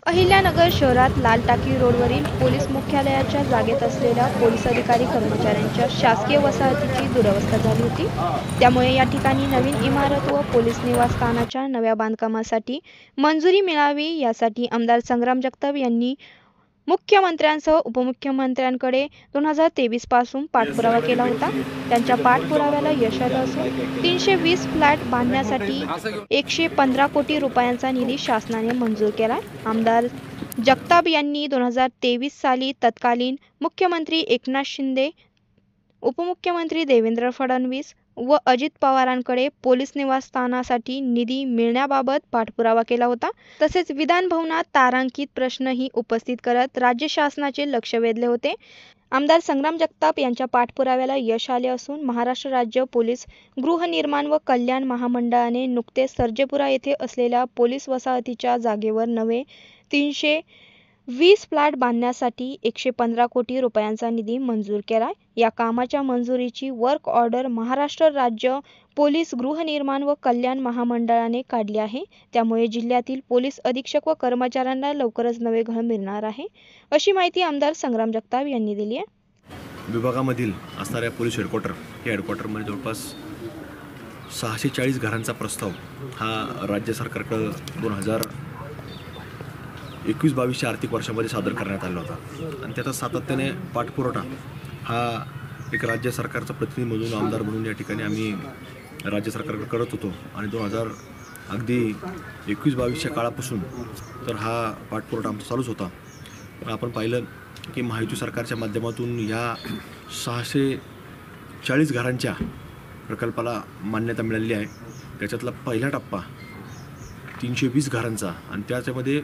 अहिल्यानगर शहरात लाल टाकी रोडवरील पोलीस मुख्यालयाच्या जागेत असलेल्या पोलीस अधिकारी कर्मचाऱ्यांच्या शासकीय वसाहतीची दुरवस्था झाली होती। त्यामुळे या ठिकाणी नवीन इमारत व पोलीस निवासस्थानाच्या नव्या बांधकामासाठी मंजुरी मिळावी यासाठी आमदार संग्राम जगताप यांनी मुख्यमंत्र्यांसह उपमुख्यमंत्र्यांकडे 2023 पासून पाठपुरावा केला होता। त्यांच्या पाठपुराव्याला यश आलं असून 320 फ्लॅट बांधण्यासाठी 115 कोटी रुपयांचा निधी शासनाने मंजूर केला। आमदार जगताप यांनी 2023 साली तत्कालीन मुख्यमंत्री एकनाथ शिंदे, उपमुख्यमंत्री देवेंद्र फडणवीस व अजित पवारांकडे पोलीस निवासस्थानासाठी निधी मिळण्याबाबत पाठपुरावा केला होता। तसेच विधान भवनात तारांकित प्रश्नही उपस्थित करत राज्य शासनाचे लक्ष वेधले होते। आमदार संग्राम जगताप यांच्या पाठपुराव्याला यश आले असून महाराष्ट्र राज्य पोलीस गृहनिर्माण व कल्याण महामंडळाने नुकतेच सर्जेपुरा येथे असलेल्या पोलीस वसाहतीच्या जागेवर नवे 320 फ्लॅट बांधण्यासाठी 115 कोटी रुपयांचा निधी मंजूर केला। या कामाच्या मंजुरीची वर्क ऑर्डर महाराष्ट्र राज्य पोलीस गृहनिर्माण व कल्याण महामंडळाने काढली आहे। त्यामुळे जिल्ह्यातील पोलीस अधीक्षक व कर्मचाऱ्यांना लवकरच नवे घर मिळणार आहे, अशी माहिती आमदार संग्राम जगताप यांनी दिली आहे। विभागामधील असणाऱ्या पोलीस हेडक्वार्टर या हेडक्वार्टरमध्ये जवळपास 640 घरांचा प्रस्ताव हा राज्य सरकारकडे 2021-22 आर्थिक वर्षामध्ये सादर करण्यात आला होता आणि त्याचा सातत्याने पाठपुरावा हा एक राज्य सरकारचा प्रतिनिधी म्हणून आमदार म्हणून या ठिकाणी आम्ही राज्य सरकारकडे करत होतो आणि 2021-22 काळापासून तर हा पाठपुरावा आमचा चालूच होता। पण आपण पाहिलं की महायुती सरकारच्या माध्यमातून या 640 घरांच्या प्रकल्पाला मान्यता मिळालेली आहे। त्याच्यातला पहिला टप्पा 320 घरांचा आणि त्याच्यामध्ये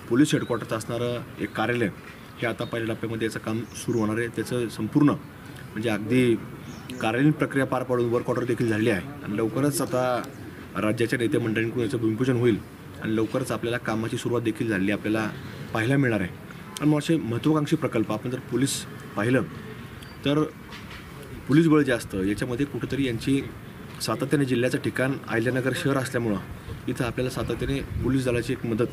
पोलीस हेडक्वार्टरचं असणारं एक कार्यालय हे आता पहिल्या टप्प्यामध्ये याचं काम सुरू होणार आहे। त्याचं संपूर्ण म्हणजे अगदी कार्यालयीन प्रक्रिया पार पाडून वर्क ऑर्डर देखील झाली आहे आणि लवकरच आता राज्याच्या नेते मंडळींकडून याचं भूमिपूजन होईल आणि लवकरच आपल्याला कामाची सुरुवात देखील झाली आपल्याला पाहायला मिळणार आहे। आणि मग असे महत्त्वाकांक्षी प्रकल्प आपण जर पोलीस पाहिलं तर पोलीस बळ जे असतं याच्यामध्ये कुठंतरी यांची सातत्याने जिल्ह्याचं ठिकाण अहिल्यानगर शहर असल्यामुळं इथं आपल्याला सातत्याने पोलीस दलाची एक मदत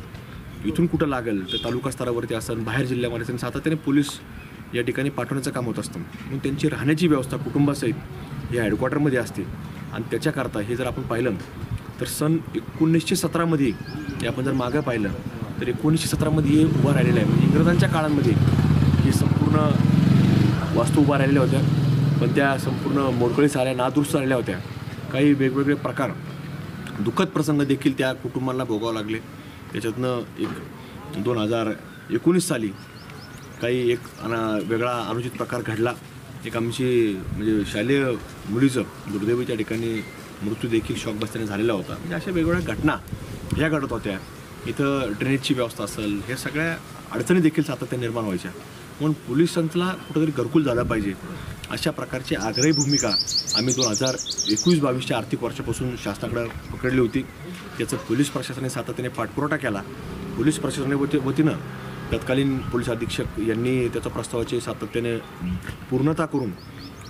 इथून कुठं लागेल तर तालुका स्तरावरती असतं, बाहेर जिल्ह्यामध्ये असतं, सातत्याने पोलीस या ठिकाणी पाठवण्याचं काम होत असतं। मग त्यांची राहण्याची व्यवस्था कुटुंबासहित या हेडक्वार्टरमध्ये असते आणि त्याच्याकरता हे जर आपण पाहिलं तर सन 1917मध्ये हे आपण जर मागं पाहिलं तर 1917मध्ये हे उभं राहिलेलं आहे। म्हणजे इंग्रजांच्या काळामध्ये ही संपूर्ण वास्तू उभा राहिलेल्या होत्या, पण त्या संपूर्ण मोडकळीस आल्या, नादुरुस्त झालेल्या होत्या। काही वेगवेगळे प्रकार दुःखद प्रसंग देखील त्या कुटुंबांना भोगावं लागले। त्याच्यातनं एक 2019 साली काही एक वेगळा अनुचित प्रकार घडला। एक आमची म्हणजे शालेय मुलीचं दुर्दैवी त्या ठिकाणी मृत्यू देखील शॉक बसल्याने झालेला होता। म्हणजे अशा वेगवेगळ्या घटना ह्या घडत होत्या। इथं ड्रेनेजची व्यवस्था असेल, हे सगळ्या अडचणी देखील सातत्याने निर्माण व्हायच्या। म्हणून पोलिसांना कुठंतरी घरकुल झालं पाहिजे अशा प्रकारची आग्रही भूमिका आम्ही 2021-22 आर्थिक वर्षापासून शासनाकडे पकडली होती। त्याचं पोलीस प्रशासनाने सातत्याने पाठपुरावा केला। पोलीस प्रशासनाच्या वतीनं तत्कालीन पोलीस अधीक्षक यांनी त्याच्या प्रस्तावाची सातत्याने पूर्णता करून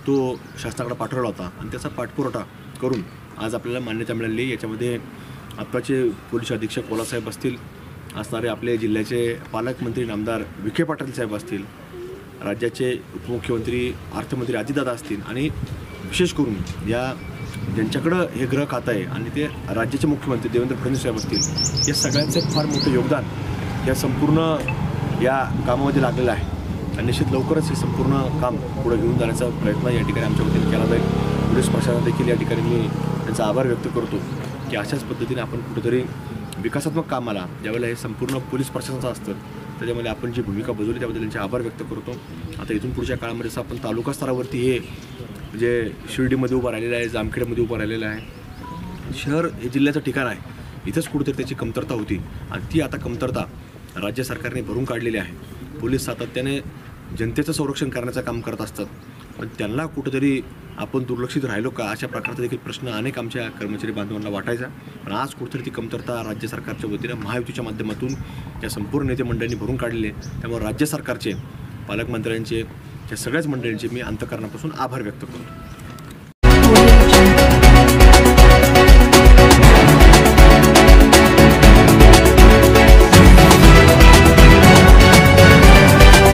तो शासनाकडे पाठवला होता आणि त्याचा पाठपुरावा करून आज आपल्याला मान्यता मिळाली। याच्यामध्ये आत्ताचे पोलीस अधीक्षक कोलासाहेब असतील, असणारे आपले जिल्ह्याचे पालकमंत्री आमदार विखे पाटील साहेब असतील, राज्याचे उपमुख्यमंत्री अर्थमंत्री अजितदादा असतील आणि विशेष करून या ज्यांच्याकडं हे गृह खातं आहे आणि ते राज्याचे मुख्यमंत्री देवेंद्र फडणवीस साहेब असतील, या सगळ्यांचं फार मोठं योगदान या संपूर्ण या कामामध्ये लागलेलं आहे आणि निश्चित लवकरच हे संपूर्ण काम पुढे घेऊन जाण्याचा प्रयत्न या ठिकाणी आमच्या वतीने केला जाईल। पोलीस प्रशासन देखील या ठिकाणी मी त्यांचा आभार व्यक्त करतो की अशाच पद्धतीने आपण कुठेतरी विकासात्मक कामाला ज्यावेळेला हे संपूर्ण पोलीस प्रशासनाचं असतं त्याच्यामध्ये आपण जी भूमिका बजावली त्याबद्दल त्यांचे आभार व्यक्त करतो। आता इथून पुढच्या काळामध्ये असं आपण तालुका स्तरावरती हे जे शिर्डीमध्ये उभं राहिलेलं आहे, जामखेडमध्ये उभं राहिलेलं आहे, शहर हे जिल्ह्याचं ठिकाण आहे, इथंच कुठेतरी त्याची कमतरता होती आणि ती आता कमतरता राज्य सरकारने भरून काढलेली आहे। पोलीस सातत्याने जनतेचं संरक्षण करण्याचं काम करत असतात, पण त्यांना कुठेतरी आपण दुर्लक्षित राहिलो का अशा प्रकारचा देखील प्रश्न अनेक आमच्या कर्मचारी बांधवांना वाटायचा। पण आज कुठेतरी ती कमतरता राज्य सरकारच्या वतीनं महायुतीच्या माध्यमातून या संपूर्ण नेते मंडळींनी भरून काढलेली आहे। त्यामुळे राज्य सरकारचे पालकमंत्र्यांचे त्या सगळ्याच मंडळींचे मी अंतःकरणापासून आभार व्यक्त करतो.